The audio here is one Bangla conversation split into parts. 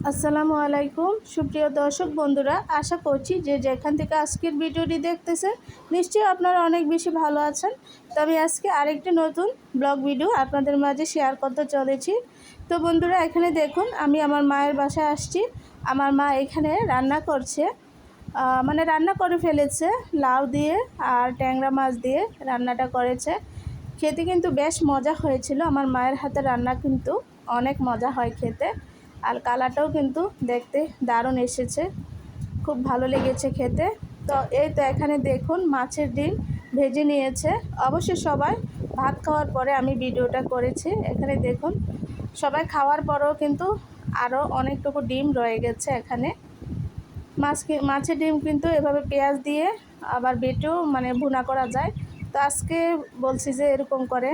আসসালামু আলাইকুম সুপ্রিয় দর্শক বন্ধুরা, আশা করছি যে যেখান থেকে আজকের ভিডিওটি দেখতেছেন নিশ্চয়ই আপনারা অনেক বেশি ভালো আছেন। তো আমি আজকে আরেকটি নতুন ব্লগ ভিডিও আপনাদের মাঝে শেয়ার করতে চলেছি। তো বন্ধুরা, এখানে দেখুন আমি আমার মায়ের বাসায় আসছি। আমার মা এখানে রান্না করছে, মানে রান্না করে ফেলেছে লাউ দিয়ে আর ট্যাংরা মাছ দিয়ে রান্নাটা করেছে। খেতে কিন্তু বেশ মজা হয়েছিল। আমার মায়ের হাতে রান্না কিন্তু অনেক মজা হয় খেতে, আর কালারটাও কিন্তু দেখতে দারুণ এসেছে, খুব ভালো লেগেছে খেতে। তো এই তো এখানে দেখুন মাছের ডিম ভেজে নিয়েছে। অবশ্যই সবাই ভাত খাওয়ার পরে আমি ভিডিওটা করেছি। এখানে দেখুন সবাই খাওয়ার পরেও কিন্তু আরও অনেকটুকু ডিম রয়ে গেছে এখানে। মাছের ডিম কিন্তু এভাবে পেঁয়াজ দিয়ে আবার বেটেও মানে ভুনা করা যায়। তো আজকে বলছি যে এরকম করে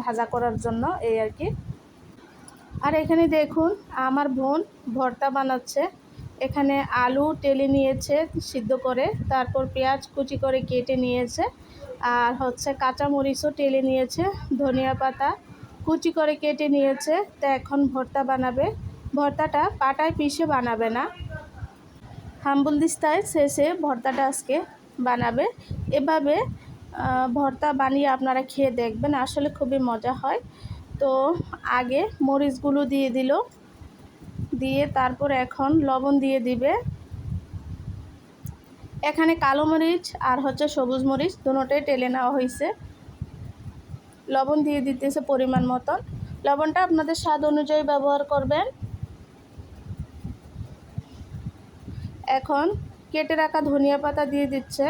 ভাজা করার জন্য, এই আর কি। আর এখানে দেখুন আমার বোন ভর্তা বানাচ্ছে। এখানে আলু টেলে নিয়েছে সিদ্ধ করে, তারপর পেঁয়াজ কুচি করে কেটে নিয়েছে, আর হচ্ছে কাঁচামরিচও টেলে নিয়েছে, ধনিয়া পাতা কুচি করে কেটে নিয়েছে। তো এখন ভর্তা বানাবে। ভর্তাটা পাটায় পিষে বানাবে না, হাম্বুল দিস্তায় শেষে ভর্তাটা আজকে বানাবে। এভাবে ভর্তা বানিয়ে আপনারা খেয়ে দেখবেন, আসলে খুবই মজা হয়। তো আগে মরিচগুলো দিয়ে দিল, দিয়ে তারপর এখন লবণ দিয়ে দিবে। এখানে কালো মরিচ আর হচ্ছে সবুজ মরিচ দুটোটাই টেলে নেওয়া হয়েছে। লবণ দিয়ে দিতেছে পরিমাণ মতন। লবণটা আপনাদের স্বাদ অনুযায়ী ব্যবহার করবেন। এখন কেটে রাখা ধনিয়া পাতা দিয়ে দিচ্ছে।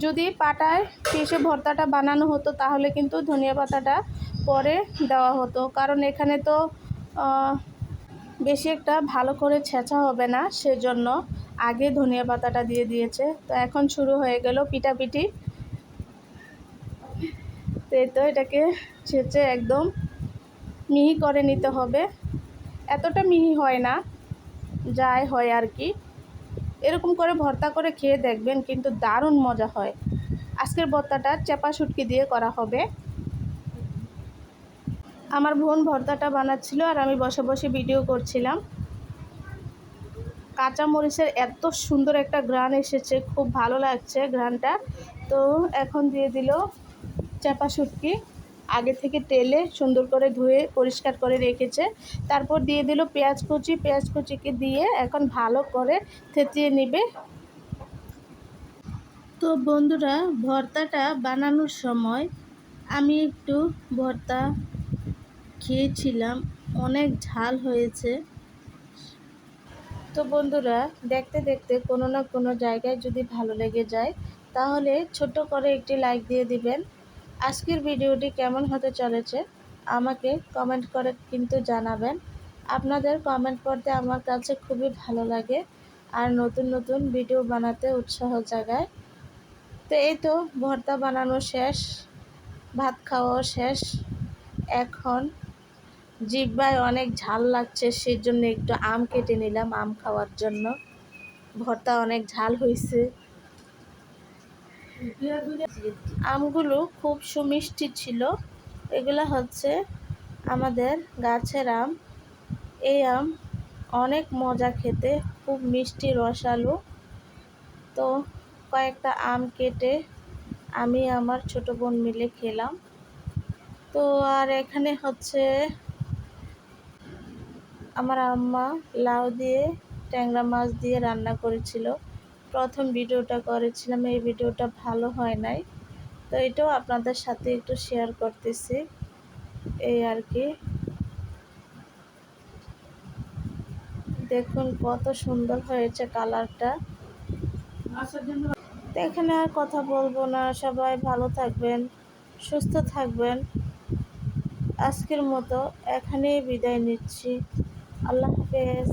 যদি পাটায় পিষে ভর্তাটা বানানো হতো তাহলে কিন্তু ধনিয়া পাতাটা পরে দেওয়া হতো, কারণ এখানে তো বেশি একটা ভালো করে ছেঁচা হবে না, সেজন্য আগে ধনিয়া পাতাটা দিয়ে দিয়েছে। তো এখন শুরু হয়ে গেল পিটাপিটি। তো এটাকে ছেঁচে একদম মিহি করে নিতে হবে। এতটা মিহি হয় না, যাই হয় আর কি। এরকম করে ভর্তা করে খেয়ে দেখবেন, কিন্তু দারুণ মজা হয়। আজকের ভর্তাটা চেপা শুটকি দিয়ে করা হবে। আমার বোন ভর্তাটা বানাচ্ছিল আর আমি বসে বসে ভিডিও করছিলাম। কাঁচা মরিচের এত সুন্দর একটা ঘ্রাণ এসেছে, খুব ভালো লাগছে ঘ্রাণটা। তো এখন দিয়ে দিল চাপা শুটকি, আগে থেকে তেলে সুন্দর করে ধুয়ে পরিষ্কার করে রেখেছে। তারপর দিয়ে দিল পেঁয়াজ কুচিকে দিয়ে এখন ভালো করে থেতিয়ে নেবে। তো বন্ধুরা, ভর্তাটা বানানোর সময় আমি একটু ভর্তা খেয়েছিলাম, অনেক ঝাল হয়েছে। তো বন্ধুরা, দেখতে দেখতে কোনো না কোনো জায়গায় যদি ভালো লেগে যায় তাহলে ছোট করে একটি লাইক দিয়ে দিবেন। আজকের ভিডিওটি কেমন হতে চলেছে আমাকে কমেন্ট করে কিন্তু জানাবেন। আপনাদের কমেন্ট পড়তে আমার কাছে খুবই ভালো লাগে, আর নতুন নতুন ভিডিও বানাতে উৎসাহ জাগায়। তো এই তো ভর্তা বানানো শেষ, ভাত খাওয়াও শেষ। এখন জিহ্বায় অনেক ঝাল লাগছে, সেজন্য একটু আম কেটে নিলাম আম খাওয়ার জন্য। ভর্তা অনেক ঝাল হয়েছে। আমগুলো খুব সুমিষ্টি ছিল। এগুলো হচ্ছে আমাদের গাছের আম। এই আম অনেক মজা খেতে, খুব মিষ্টি রসালো। তো কয়েকটা আম কেটে আমি আমার ছোট বোন মিলে খেলাম। তো আর এখানে হচ্ছে আমার আম্মা লাউ দিয়ে ট্যাংরা মাছ দিয়ে রান্না করেছিল। প্রথম ভিডিওটা করেছিলাম, এই ভিডিওটা ভালো হয় নাই, তো এটাও আপনাদের সাথে একটু শেয়ার করতেছি, এই আর কি। দেখুন কত সুন্দর হয়েছে কালারটা। তো এখানে আর কথা বলবো না, সবাই ভালো থাকবেন, সুস্থ থাকবেন। আজকের মতো এখানেই বিদায় নিচ্ছি। আল্লাহ হাফেজ।